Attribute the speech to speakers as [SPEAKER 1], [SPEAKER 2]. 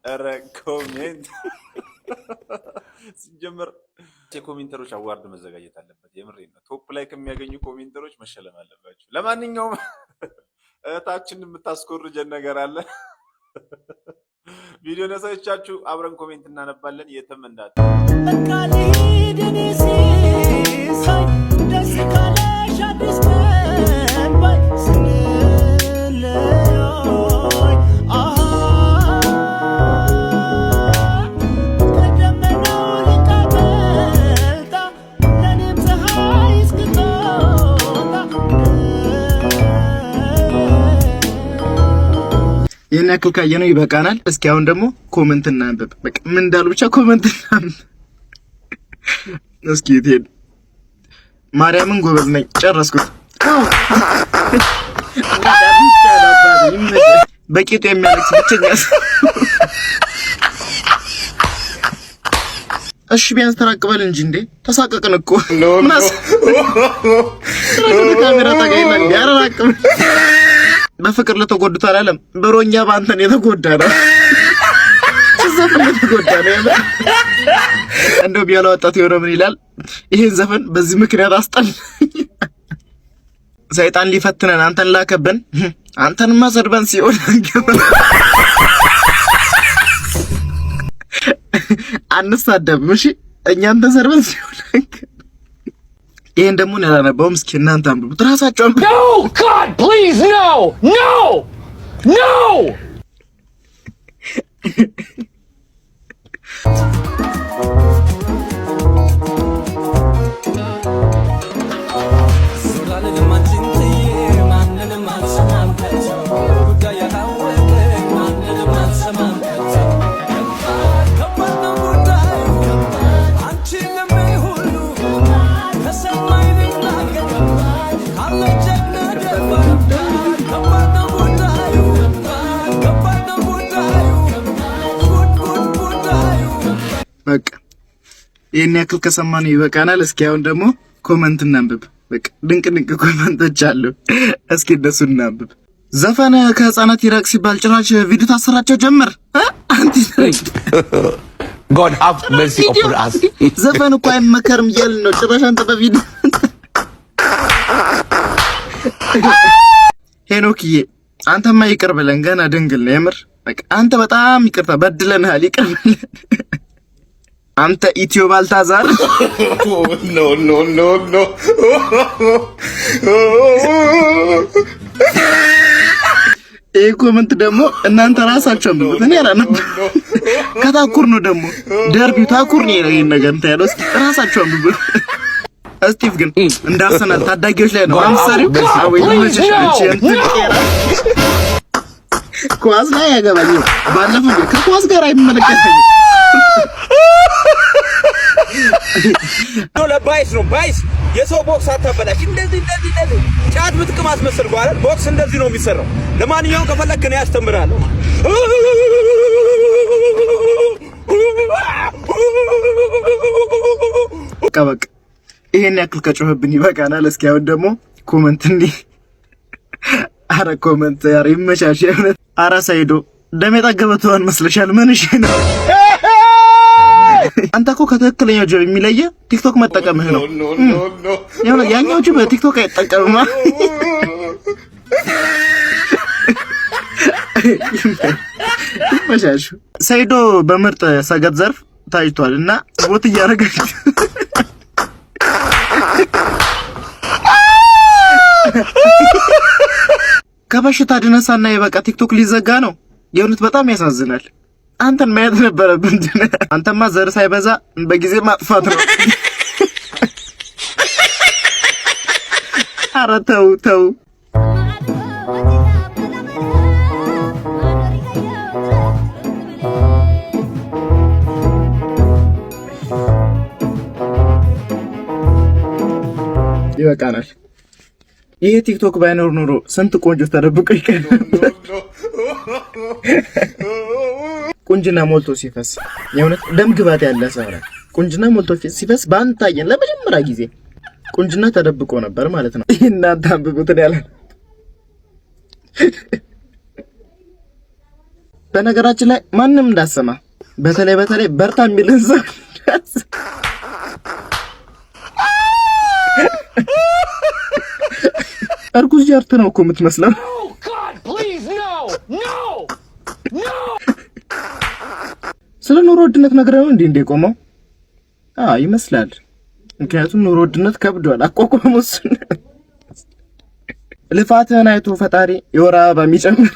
[SPEAKER 1] ኧረ ኮሜንት ሲጀመር የኮሜንተሮች አዋርድ መዘጋጀት አለበት። የምሬን ነው። ቶፕ ላይ ከሚያገኙ ኮሜንተሮች መሸለም አለባቸው። ለማንኛውም እህታችን የምታስኮርጀን ነገር አለ። ቪዲዮ ነሳይቻችሁ አብረን ኮሜንት እናነባለን። የትም እንዳት
[SPEAKER 2] ይሄን ያክል ካየነው ይበቃናል። እስኪ አሁን ደግሞ ኮሜንት እናንብብ። በቃ ምን እንዳሉ ብቻ ኮሜንት እናንብብ። እስኪ ትሄድ ማርያምን ጎበዝ ነኝ ጨረስኩት። በቂቱ የሚያለቅስ ብቸኛ እሺ ቢያንስ ተራቅበል እንጂ እንዴ ተሳቀቅን እኮ ምናስ ካሜራ ታገኝና ያራራቅም በፍቅር ለተጎዱት አላለም ብሮኛ ባንተን የተጎዳ ነው ዘፈን የተጎዳ ነው። እንደው ቢያለው ወጣት የሆነ ምን ይላል ይሄን ዘፈን በዚህ ምክንያት አስጠል ሰይጣን ሊፈትነን አንተን ላከብን አንተንማ ዘርበን ሲኦል አንሳደብም እሺ እኛን ተዘርበን ሲኦል ይሄን ደግሞ ያላነበውም እስኪ እናንተ አንብቡት ራሳችሁ አንብቡ። No God please no በቃ ይሄን ያክል ከሰማን ይበቃናል። እስኪ አሁን ደግሞ ኮሜንት እናንብብ። በቃ ድንቅ ኮሜንቶች አሉ። እስኪ እነሱ እናንብብ። ዘፈን ከህፃናት ይራቅ ሲባል ጭራሽ ቪዲዮ ታሰራቸው ጀመር። አንቲ God have mercy upon us። ዘፈን እኮ አይመከርም እያልን ነው ጭራሽ አንተ በቪዲዮ ሄኖክዬ አንተማ ይቅር ብለን ገና ድንግል ነው የምር። በቃ አንተ በጣም ይቅርታ በድለናል፣ ይቅር ብለን አንተ ኢትዮ ባልታዛር ኖ ይሄ ኮሜንት ደግሞ እናንተ ራሳችሁ ነው እኔ ያላነብ ከታኩር ነው ደግሞ ደርቢው ታኩር ነው ይሄን ነገር እንታያለው። እስኪ ራሳችሁ ነው ስቲቭ ግን እንዳርሰናል ታዳጊዎች ላይ ነው አምሳሪው አወይ ልጅሽ እንትን ቄራ ኳስ ላይ ያገባኝ ባለፈው ከኳስ ጋር አይመለከተኝም።
[SPEAKER 3] ነው ለባይስ ነው ባይስ የሰው ቦክስ አታበላሽ። እንደዚህ ጫት ምጥቅም አስመስልኩ አይደል? ቦክስ እንደዚህ ነው የሚሰራው። ለማንኛውም ከፈለክ ነው ያስተምራለሁ።
[SPEAKER 2] በቃ ይሄን ያክል ከጮህብን ይበቃናል። እስኪ አሁን ደግሞ ኮሜንት እንዲህ አረ ኮሜንት ያር ይመቻች። እውነት አረ ሳይዶ ደሜ ጠገበቷን መስለሻል። ምንሽ ነው አንተ እኮ ከትክክለኛው ጆብ የሚለየ ቲክቶክ መጠቀምህ ነው። ያኛው ጆብ በቲክቶክ አይጠቀምማ። ይመቻች። ሳይዶ በምርጥ ሰገድ ዘርፍ ታይቷል እና ቦት እያረጋች ከበሽታ ድነሳና የበቃ ቲክቶክ ሊዘጋ ነው። የእውነት በጣም ያሳዝናል። አንተን ማየት ነበረብን። አንተማ ዘር ሳይበዛ በጊዜ ማጥፋት ነው። ኧረ ተው ይበቃናል። ይሄ ቲክቶክ ባይኖር ኖሮ ስንት ቆንጆ ተደብቆ ይቀር ነበር። ቁንጅና ሞልቶ ሲፈስ የእውነት ደም ግባት ያለ ሰው ነው። ቁንጅና ሞልቶ ሲፈስ ባንታየን ለመጀመሪያ ጊዜ ቁንጅና ተደብቆ ነበር ማለት ነው። እናንተ አንብቡት ያለ በነገራችን ላይ ማንም እንዳሰማ በተለይ በርታ የሚልን ሰው እርጉዝ ጃርት ነው እኮ የምትመስለው። ስለ ኑሮ ውድነት ነግረው እንዴ ቆመው ይመስላል። ምክንያቱም ኑሮ ውድነት ከብዷል። አቋቋሙስ ልፋትህን አይቶ ፈጣሪ የወር አበባ የሚጨምር